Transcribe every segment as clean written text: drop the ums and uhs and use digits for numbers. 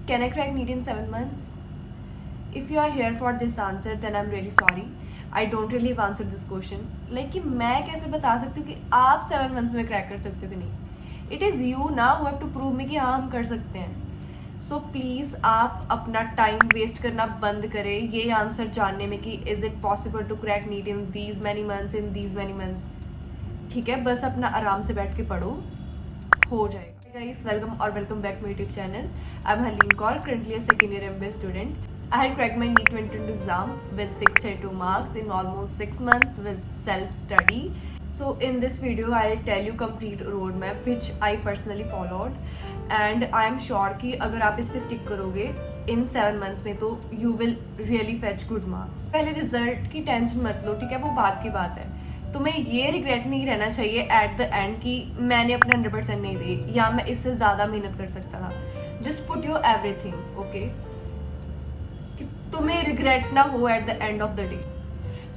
Can I crack NEET in 7 months? If you are here for this answer, then I'm really sorry. I don't really have answered this question. Like कि मैं कैसे बता सकती हूँ कि आप 7 months में क्रैक कर सकते हो कि नहीं. It is you now who have to prove me कि हाँ हम कर सकते हैं. सो प्लीज़ आप अपना टाइम वेस्ट करना बंद करें ये आंसर जानने में कि is it possible to crack NEET in these many months ठीक है. बस अपना आराम से बैठ के पढ़ो, हो जाएगा. गाइस वेलकम और welcome back to YouTube channel. I am Harleen Kaur, currently a second year MBA student. I had cracked my NEET 2022 exam with 632 marks in almost 6 months with self-study. So in this video, I'll tell you complete roadmap which I personally followed, and I am sure कि अगर आप इस पे stick करोगे in 7 months में तो you will really fetch good marks. पहले result की टेंशन मत लो, ठीक है, वो बात की बात है. तुम्हें ये रिग्रेट नहीं रहना चाहिए एट द एंड कि मैंने अपने 100% नहीं दी या मैं इससे ज़्यादा मेहनत कर सकता था. Just put your everything, okay, कि तुम्हें रिग्रेट ना हो at the end of the day.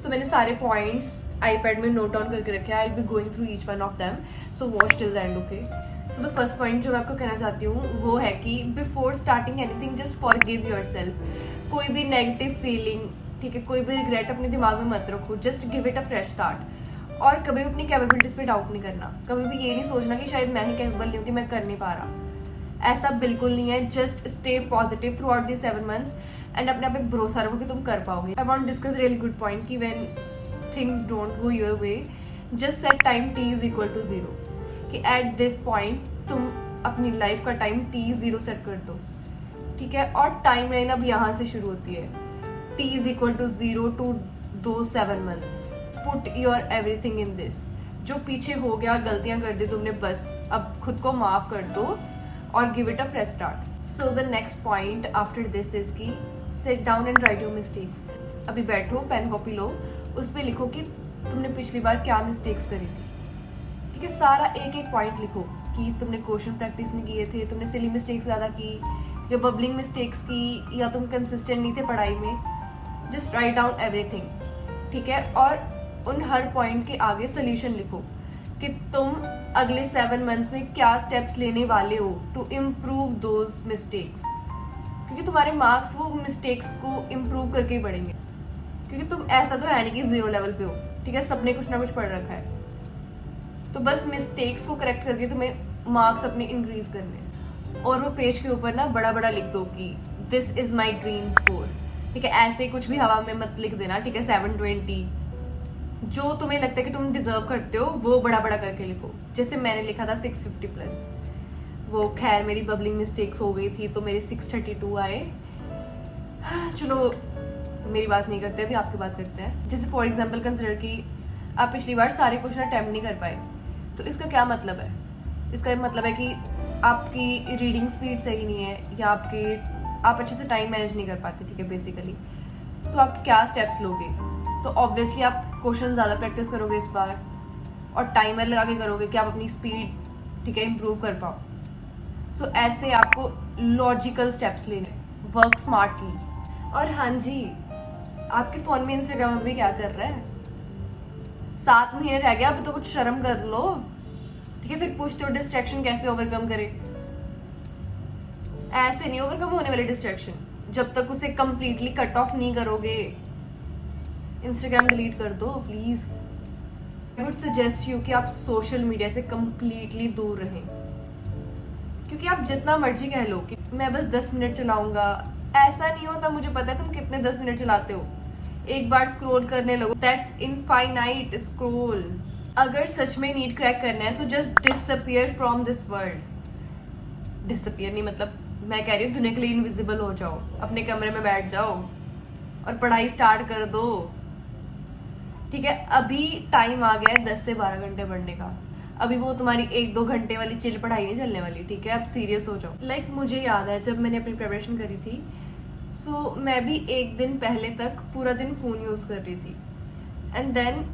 So मैंने सारे पॉइंट्स आईपैड में नोट डाउन करके रखे हैं. I will be going through each one of them, so watch till the end, okay. So the first point जो मैं आपको कहना चाहती हूँ वो है कि before starting anything just forgive yourself. कोई भी नेगेटिव फीलिंग, ठीक है, कोई भी रिग्रेट अपने दिमाग में मत रखो. Just give it a fresh start. और कभी भी अपनी कैपेबिलिटीज पे डाउट नहीं करना. कभी भी ये नहीं सोचना कि शायद मैं ही कैपेबल नहीं हूँ, कि मैं कर नहीं पा रहा. ऐसा बिल्कुल नहीं है. Just stay positive throughout this 7 months and अपने आप पे भरोसा रखो कि तुम कर पाओगे. I want discuss really good point कि when things don't go your way just set time t is equal to 0. कि एट दिस पॉइंट तुम अपनी लाइफ का टाइम t 0 सेट कर दो, ठीक है. और टाइम लाइन अब यहाँ से शुरू होती है. t is equal to 0 to those 7 months. Put your everything in this. जो पीछे हो गया, गलतियां कर दी तुमने, बस अब खुद को माफ कर दो और give it a fresh start. So the next point after this is की sit down and write your mistakes. अभी बैठो, पेन कॉपी लो, उस पर लिखो कि तुमने पिछली बार क्या मिस्टेक्स करी थी, ठीक है. सारा एक एक पॉइंट लिखो कि तुमने क्वेश्चन प्रैक्टिस नहीं किए थे, तुमने सिली मिस्टेक्स ज़्यादा की या बबलिंग मिस्टेक्स की, या तुम कंसिस्टेंट नहीं थे पढ़ाई में. जस्ट राइट डाउन एवरीथिंग, ठीक है. और उन हर पॉइंट के आगे सोल्यूशन लिखो कि तुम अगले 7 months में क्या स्टेप्स लेने वाले हो टू इम्प्रूव दोज मिस्टेक्स. क्योंकि तुम्हारे मार्क्स वो मिस्टेक्स को इम्प्रूव करके ही बढ़ेंगे. क्योंकि तुम ऐसा तो है नहीं कि 0 लेवल पे हो, ठीक है. सबने कुछ ना कुछ पढ़ रखा है, तो बस मिस्टेक्स को करेक्ट करके तुम्हें मार्क्स अपने इंक्रीज करने. और वो पेज के ऊपर ना बड़ा बड़ा लिख दो कि this is my dream score, ठीक है. ऐसे कुछ भी हवा में मत लिख देना, ठीक है. 720 जो तुम्हें लगता है कि तुम डिजर्व करते हो वो बड़ा बड़ा करके लिखो. जैसे मैंने लिखा था 650+. वो खैर मेरी बबलिंग मिस्टेक्स हो गई थी तो मेरे 632 आए. चलो मेरी बात नहीं करते, अभी आपकी बात करते हैं. जैसे फॉर एग्जांपल कंसिडर कि आप पिछली बार सारे क्वेश्चन अटेम्प्ट नहीं कर पाए, तो इसका क्या मतलब है? इसका मतलब है कि आपकी रीडिंग स्पीड सही नहीं है या आप अच्छे से टाइम मैनेज नहीं कर पाते, ठीक है, बेसिकली. तो आप क्या स्टेप्स लोगे? तो ऑब्वियसली आप क्वेश्चन ज़्यादा प्रैक्टिस करोगे इस बार और टाइमर लगा के करोगे कि आप अपनी स्पीड, ठीक है, इम्प्रूव कर पाओ. सो ऐसे आपको लॉजिकल स्टेप्स लेने, वर्क स्मार्टली. और हाँ जी, आपके फ़ोन में इंस्टाग्राम अभी क्या कर रहा है? 7 महीने रह गया, अब तो कुछ शर्म कर लो, ठीक है. फिर पूछते हो डिस्ट्रैक्शन कैसे ओवरकम करे. ऐसे नहीं ओवरकम होने वाले डिस्ट्रैक्शन जब तक उसे कंप्लीटली कट ऑफ नहीं करोगे. इंस्टाग्राम डिलीट कर दो please. I would suggest you कि आप सोशल मीडिया से कम्प्लीटली दूर रहें. क्योंकि आप जितना मर्जी कह लो कि मैं बस 10 मिनट चलाऊंगा, ऐसा नहीं होता. मुझे पता है तुम कितने 10 मिनट चलाते हो. एक बार स्क्रॉल करने लगो, दैट्स इनफाइनाइट स्क्रॉल. अगर सच में नीट क्रैक करना है so just disappear from this world. Disappear नहीं मतलब मैं कह रही हूँ दुनिया के लिए इनविजिबल हो जाओ, अपने कमरे में बैठ जाओ और पढ़ाई स्टार्ट कर दो, ठीक है. अभी टाइम आ गया है 10 से 12 घंटे पढ़ने का. अभी वो तुम्हारी 1-2 घंटे वाली चिल पढ़ाई नहीं चलने वाली, ठीक है. अब सीरियस हो जाओ. लाइक मुझे याद है जब मैंने अपनी प्रिपरेशन करी थी, सो मैं भी एक दिन पहले तक पूरा दिन फ़ोन यूज़ कर रही थी. And then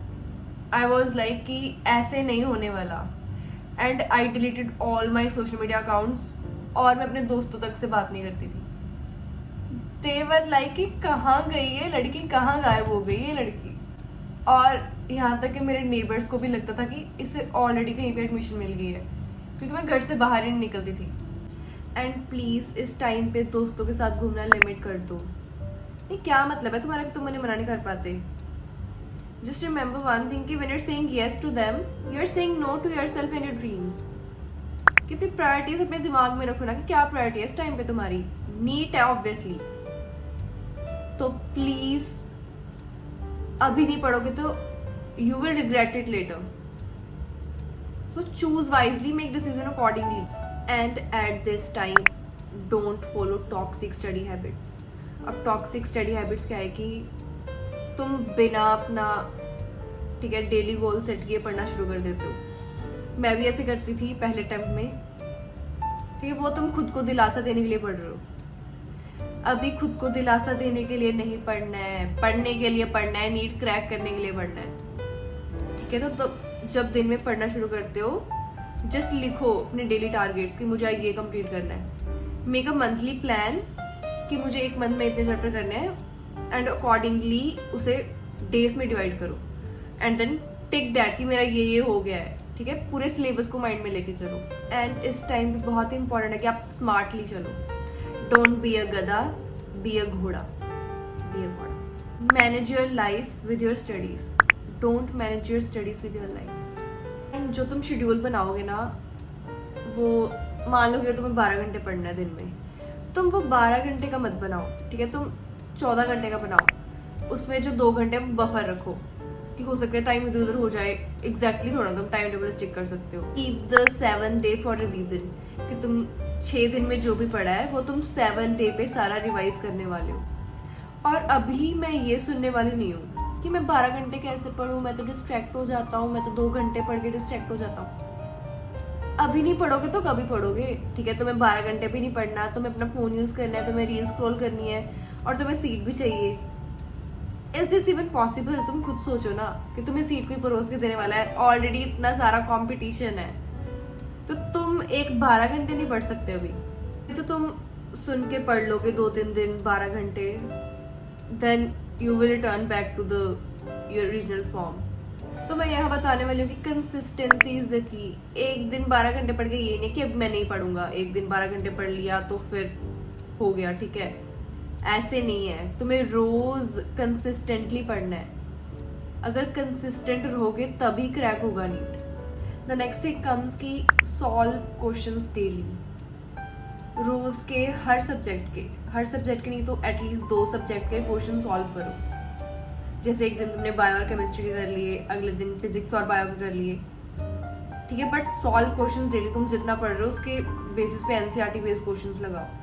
I was like कि ऐसे नहीं होने वाला. And I deleted all my social media accounts और मैं अपने दोस्तों तक से बात नहीं करती थी. दे वर लाइक कि कहाँ गई है लड़की, कहाँ गायब हो गई है लड़की. और यहाँ तक कि मेरे नेबर्स को भी लगता था कि इसे ऑलरेडी कहीं पे एडमिशन मिल गई है, क्योंकि मैं घर से बाहर ही नहीं निकलती थी. एंड प्लीज़ इस टाइम पे दोस्तों के साथ घूमना लिमिट कर दो। नहीं, क्या मतलब है तुम्हारा कि तुम उन्हें मना नहीं कर पाते? जस्ट रिमेंबर वन थिंग कि when you are saying yes to them, you are saying no to yourself and your dreams. कि अपनी प्रायोरिटीज अपने दिमाग में रखो ना, कि क्या प्रायोरिटी है इस टाइम पे तुम्हारी। नीट है ऑब्वियसली, तो प्लीज अभी नहीं पढ़ोगे तो you will regret it later. So choose wisely, make decision accordingly, and at this time don't follow toxic study habits. अब टॉक्सिक स्टडी हैबिट्स क्या है कि तुम बिना अपना ठीक है डेली गोल सेट किए पढ़ना शुरू कर देते हो। मैं भी ऐसे करती थी पहले अटेम्प्ट में, ठीक है। वो तुम खुद को दिलासा देने के लिए पढ़ रहे हो। अभी खुद को दिलासा देने के लिए नहीं पढ़ना है, पढ़ने के लिए पढ़ना है, नीट क्रैक करने के लिए पढ़ना है, ठीक है। तो जब दिन में पढ़ना शुरू करते हो, जस्ट लिखो अपने डेली टारगेट्स कि मुझे ये कंप्लीट करना है। मेक अ मंथली प्लान कि मुझे एक मंथ में इतने चैप्टर करने हैं, एंड अकॉर्डिंगली उसे डेज में डिवाइड करो, एंड देन टिक दैट कि मेरा ये हो गया है, ठीक है। पूरे सिलेबस को माइंड में लेके चलो। एंड इस टाइम पे बहुत ही इंपॉर्टेंट है कि आप स्मार्टली चलो। डोंट बी अ गधा, बी अ घोड़ा, बी अ घोड़ा। Manage your life with your studies, don't manage your studies with your life. And जो तुम शेड्यूल बनाओगे ना, वो मान लो कि तुम्हें 12 घंटे पढ़ना है दिन में, तुम वो 12 घंटे का मत बनाओ, ठीक है। तुम 14 घंटे का बनाओ। उसमें जो 2 घंटे बफर रखो कि हो सकता है टाइम इधर उधर हो जाए। एग्जैक्टली थोड़ा तुम टाइम टेबल स्टिक कर सकते हो। Keep the 7 day for revision, कि तुम 6 दिन में जो भी पढ़ा है वो तुम 7 डे पे सारा रिवाइज करने वाले हो। और अभी मैं ये सुनने वाली नहीं हूँ कि मैं 12 घंटे कैसे पढ़ूँ, मैं तो डिस्ट्रैक्ट हो जाता हूँ, मैं तो 2 घंटे पढ़ के डिस्ट्रैक्ट हो जाता हूँ। अभी नहीं पढ़ोगे तो कभी पढ़ोगे, ठीक है। तुम्हें 12 घंटे भी नहीं पढ़ना, तुम्हें अपना फोन यूज करना है, तुम्हें रील स्क्रॉल करनी है, और तुम्हें सीट भी चाहिए। Is this even possible? तुम खुद सोचो ना कि तुम्हें सीट कोई परोस के देने वाला है। ऑलरेडी इतना सारा कंपटीशन है, तो तुम एक 12 घंटे नहीं पढ़ सकते अभी। तो तुम सुन के पढ़ लोगे 2-3 दिन 12 घंटे, then you will return back to the your original form. तो मैं यहाँ बताने वाली हूँ कि कंसिस्टेंसी इज द की। एक दिन 12 घंटे पढ़ के ये नहीं कि अब मैं नहीं पढ़ूंगा, एक दिन 12 घंटे पढ़ लिया तो फिर हो गया, ठीक है। ऐसे नहीं है, तुम्हें रोज कंसिस्टेंटली पढ़ना है। अगर कंसिस्टेंट रहोगे तभी क्रैक होगा NEET. The next thing comes की सॉल्व क्वेश्चंस डेली। रोज के हर सब्जेक्ट के नहीं तो एटलीस्ट 2 सब्जेक्ट के क्वेश्चन सॉल्व करो। जैसे एक दिन तुमने बायो और केमिस्ट्री के कर लिए, अगले दिन फिजिक्स और बायो के कर लिए, ठीक है। But solve questions daily. तुम जितना पढ़ रहे हो उसके बेसिस पे एनसीईआरटी बेस्ड क्वेश्चंस लगाओ।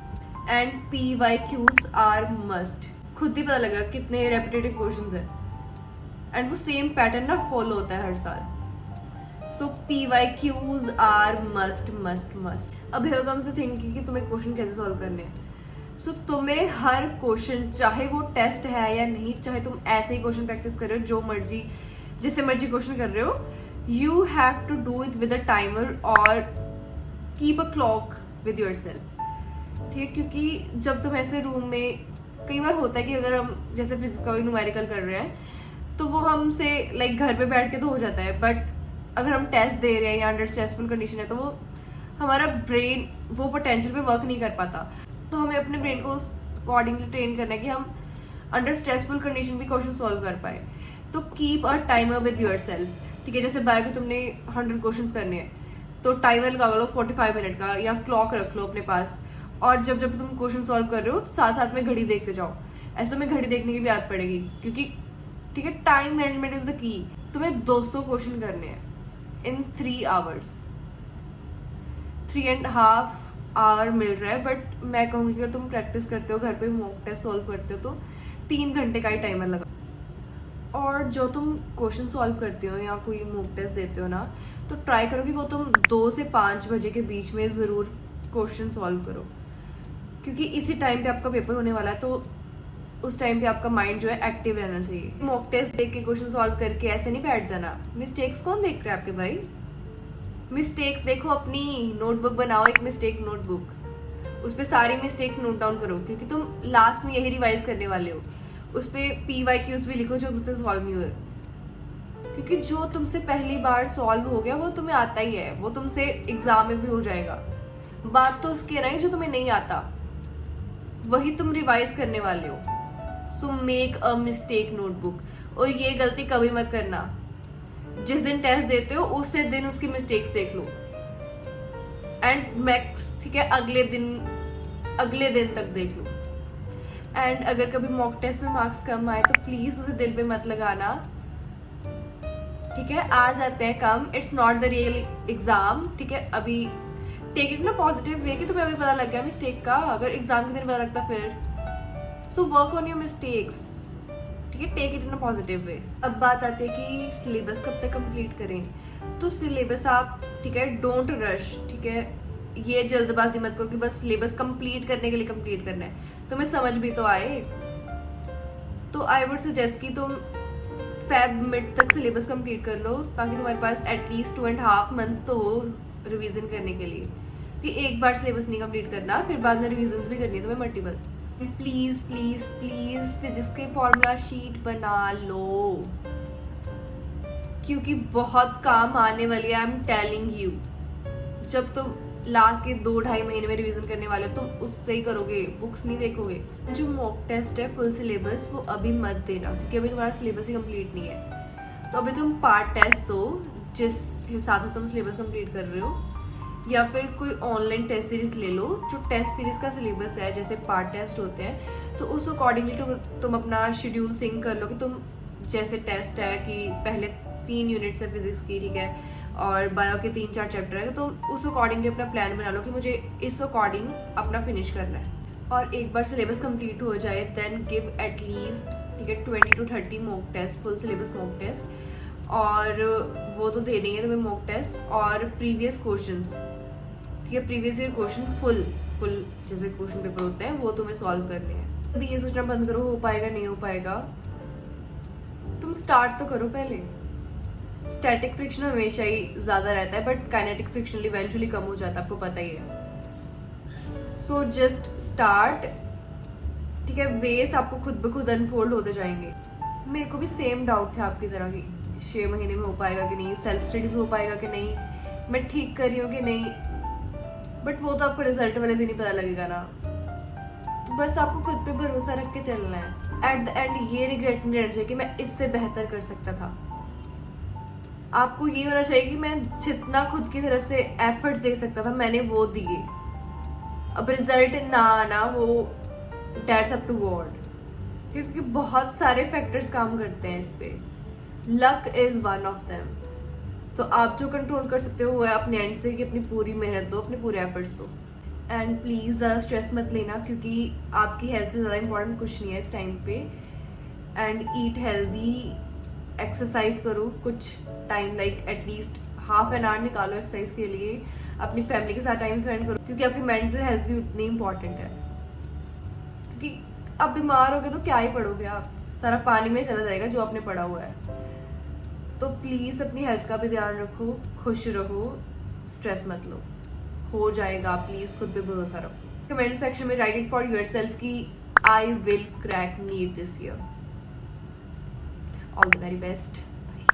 And PYQs are must. खुद ही पता लगा कितने रेपिटेटिव क्वेश्चंस है, एंड वो सेम पैटर्न ना फॉलो होता है हर साल। So PYQs are must must must. अब हियर कम्स द थिंग कि तुम्हें क्वेश्चन कैसे सॉल्व करने हैं। सो तुम्हें हर क्वेश्चन, चाहे वो टेस्ट है या नहीं, चाहे तुम ऐसे ही क्वेश्चन प्रैक्टिस कर रहे हो, जो मर्जी जिससे मर्जी क्वेश्चन कर रहे हो, you have to do it with a timer और keep a clock with yourself, ठीक है। क्योंकि जब तुम ऐसे रूम में, कई बार होता है कि अगर हम जैसे फिजिक्स का न्यूमेरिकल कर रहे हैं तो वो हमसे लाइक घर पे बैठ के तो हो जाता है, बट अगर हम टेस्ट दे रहे हैं या अंडर स्ट्रेसफुल कंडीशन है तो वो हमारा ब्रेन वो पोटेंशियल पे वर्क नहीं कर पाता। तो हमें अपने ब्रेन को अकॉर्डिंगली ट्रेन करना है कि हम अंडर स्ट्रेसफुल कंडीशन भी क्वेश्चन सॉल्व कर पाए। तो keep a timer with yourself, ठीक है। जैसे बायो के तुमने 100 क्वेश्चंस करने हैं तो टाइमर लगा लो 45 मिनट का, या क्लॉक रख लो अपने पास, और जब जब तुम क्वेश्चन सॉल्व कर रहे हो साथ साथ में घड़ी देखते जाओ। ऐसे तुम्हें घड़ी देखने की भी आदत पड़ेगी, क्योंकि ठीक है time management is the key. तुम्हें 200 क्वेश्चन करने हैं इन 3 आवर्स, 3.5 आवर मिल रहा है। बट मैं कहूँगी कि अगर तुम प्रैक्टिस करते हो, घर पे मॉक टेस्ट सॉल्व करते हो, तो 3 घंटे का ही टाइमर लगा। और जो तुम क्वेश्चन सॉल्व करते हो या कोई मॉक टेस्ट देते हो ना, तो ट्राई करो कि वो तुम 2 से 5 बजे के बीच में ज़रूर क्वेश्चन सॉल्व करो, क्योंकि इसी टाइम पे आपका पेपर होने वाला है। तो उस टाइम पे आपका माइंड जो है एक्टिव रहना चाहिए। मॉक टेस्ट देख के क्वेश्चन सॉल्व करके ऐसे नहीं बैठ जाना। मिस्टेक्स कौन देख रहा है आपके भाई? मिस्टेक्स देखो, अपनी नोटबुक बनाओ, एक मिस्टेक नोटबुक, उस पर सारी मिस्टेक्स नोट डाउन करो, क्योंकि तुम लास्ट में यही रिवाइज करने वाले हो। उस पर PYQs भी लिखो जो तुमसे सॉल्व नहीं हुए, क्योंकि जो तुमसे पहली बार सॉल्व हो गया वो तुम्हें आता ही है, वो तुमसे एग्जाम में भी हो जाएगा। बात तो उसकी है ना जो तुम्हें नहीं आता वही तुम रिवाइज करने वाले हो। So make a mistake notebook. और ये गलती कभी मत करना, जिस दिन टेस्ट देते हो उसी दिन उसकी मिस्टेक्स देख लो एंड मैक्स, ठीक है, अगले दिन तक देख लो। एंड अगर कभी मॉक टेस्ट में मार्क्स कम आए तो प्लीज उसे दिल पे मत लगाना, ठीक है। आ जाते हैं कम, it's not the real exam, ठीक है। अभी टेक इट ना पॉजिटिव वे कि तुम्हें अभी पता लग गया मिस्टेक का, अगर एग्जाम के दिन पता लगता फिर। So work on your mistakes, ठीक है, take it in a positive way. अब बात आती है कि सिलेबस कब तक कंप्लीट करें। तो सिलेबस आप, ठीक है, डोंट रश, ठीक है, ये जल्दबाजी मत करो कि बस सिलेबस कंप्लीट करने के लिए कंप्लीट करना है, तुम्हें समझ भी तो आए। तो आई वुड सजेस्ट कि तुम फेब मिड तक सिलेबस कंप्लीट कर लो, ताकि तुम्हारे पास एटलीस्ट 2.5 मंथ्स तो हो रिवीजन करने के लिए। कि एक बार सिलेबस नहीं कंप्लीट करना, फिर बाद में रिवीजन भी करनी है तुम्हें multiple. Please please please physics की फॉर्मूला शीट बना लो, क्योंकि बहुत काम आने वाली है, आई एम टेलिंग यू। जब तुम लास्ट के 2-2.5 महीने में रिवीजन करने वाले हो तुम उससे ही करोगे, बुक्स नहीं देखोगे। जो मॉक टेस्ट है फुल सिलेबस वो अभी मत देना, क्योंकि अभी तुम्हारा सिलेबस ही कंप्लीट नहीं है। तो अभी तुम पार्ट टेस्ट दो जिस हिसाब से तुम सिलेबस कंप्लीट कर रहे हो, या फिर कोई ऑनलाइन टेस्ट सीरीज ले लो जो टेस्ट सीरीज का सिलेबस है, जैसे पार्ट टेस्ट होते हैं, तो उस अकॉर्डिंगली तुम अपना शेड्यूल सिंक कर लो कि तुम जैसे टेस्ट है कि पहले 3 यूनिट्स है फिजिक्स की, ठीक है, और बायो के 3-4 चैप्टर है, तो तुम उस अकॉर्डिंगली अपना प्लान बना लो कि मुझे इस अकॉर्डिंग अपना फिनिश करना है। और एक बार सिलेबस कंप्लीट हो जाए देन गिव एटलीस्ट, ठीक है, 20 to 30 mock test, full syllabus mock test. और वो तो दे देंगे तुम्हें मॉक टेस्ट और प्रीवियस क्वेश्चंस, ठीक है, प्रीवियस ईयर क्वेश्चन फुल जैसे क्वेश्चन पेपर होते हैं वो तुम्हें सॉल्व करने हैं। अभी ये सोचना बंद करो हो पाएगा नहीं हो पाएगा, तुम स्टार्ट तो करो पहले। स्टैटिक फ्रिक्शन हमेशा ही ज्यादा रहता है, but kinetic friction eventually come हो जाता है, आपको पता ही है। सो जस्ट स्टार्ट, ठीक है, वेस आपको खुद ब खुद अनफोल्ड होते जाएंगे। मेरे को भी सेम डाउट थे आपकी तरह की, 6 महीने में हो पाएगा कि नहीं, सेल्फ स्टडीज हो पाएगा कि नहीं, मैं ठीक कर रही हूँ कि नहीं, बट वो तो आपको रिजल्ट वाले दिन ही पता लगेगा ना। तो बस आपको खुद पे भरोसा रख के चलना है। एट द एंड ये रिग्रेट नहीं रहना चाहिए कि मैं इससे बेहतर कर सकता था। आपको ये होना चाहिए कि मैं जितना खुद की तरफ से एफर्ट्स दे सकता था मैंने वो दिए, अब रिजल्ट ना आना वो डेट्स अप टू गॉड, क्योंकि बहुत सारे फैक्टर्स काम करते हैं इस पे, luck is one of them. तो आप जो कंट्रोल कर सकते हो वो है अपने एंड से कि अपनी पूरी मेहनत दो, अपने पूरे एफर्ट्स दो। एंड प्लीज़ स्ट्रेस मत लेना, क्योंकि आपकी हेल्थ से ज़्यादा इंपॉर्टेंट कुछ नहीं है इस टाइम पे। एंड ईट हेल्दी, एक्सरसाइज करो कुछ time, like at least half an hour निकालो एक्सरसाइज के लिए, अपनी फैमिली के साथ टाइम स्पेंड करो, क्योंकि आपकी मेंटल हेल्थ भी उतनी इंपॉर्टेंट है। क्योंकि आप बीमार हो गए तो क्या ही पढ़ोगे आप, सारा पानी में चला जाएगा जो आपने पढ़ा हुआ है। तो प्लीज़ अपनी हेल्थ का भी ध्यान रखो, खुश रहो, स्ट्रेस मत लो, हो जाएगा। प्लीज़ खुद पे भरोसा रखो। कमेंट सेक्शन में राइट इट फॉर योरसेल्फ कि I will crack NEET this year. All the very best. Bye.